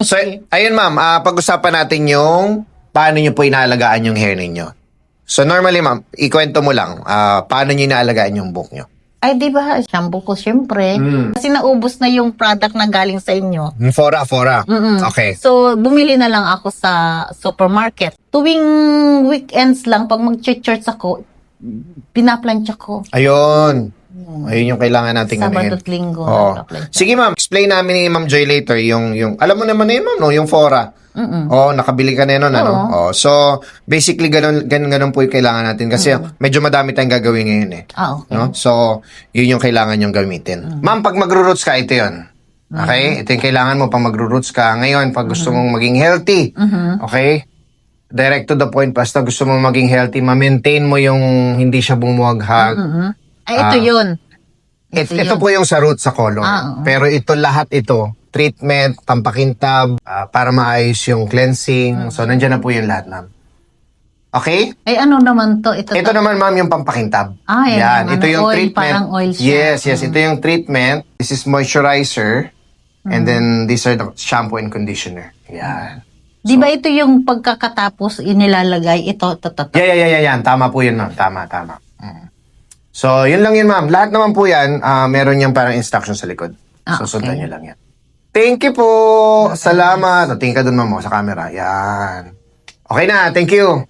So, ayun ma'am, pag-usapan natin yung paano nyo po inaalagaan yung hair ninyo. So, normally ma'am, ikwento mo lang, paano nyo inaalagaan yung buhok nyo? Ay, di ba, shampoo ko syempre. Kasi naubos na yung product na galing sa inyo. Fora. Okay. So, bumili na lang ako sa supermarket. Tuwing weekends lang, pag mag-church ako, pinaplansya ko. Ayun. Ayun yung kailangan nating Sabado at Linggo. Oo. Sige ma'am, explain namin ni Ma'am Joy later yung alam mo naman na yun ma'am, no? Yung fora. Oo, nakabili ka na yun, ano? Oo. So, basically, ganun po yung kailangan natin kasi medyo madami tayong gagawin ngayon eh. Okay. No? So, yun yung kailangan yung gamitin. Ma'am, pag magro-roots ka, ito yun. Okay? Ito yung kailangan mo pag magro-roots ka. Ngayon, pag gusto mong maging healthy, okay? Direct to the point, basta gusto mong maging healthy, ma-maintain mo yung hindi siya bumuwaghag. Ay, ito yun. Ito po yung sa root sa color. Pero ito lahat ito, treatment, pampakintab, para maayos yung cleansing. So, nandyan na po yung lahat, ma'am. Okay? Ay, ano naman to? Ito naman, ma'am, yung pampakintab. Yan. Ito yung oil, treatment. Parang oil siya. Yes. Ito yung treatment. This is moisturizer. And then, these are the shampoo and conditioner. Yan. Di ba ito yung pagkakatapos inilalagay? Ito. Yan. Tama po yun, ma'am. Tama. So, yun lang yun, ma'am. Lahat naman po yan, meron yung parang instruction sa likod. So, sundan nyo lang yan. Thank you po. Salamat. Tingin ka dun, ma'am, sa camera. Yan. Okay na. Thank you.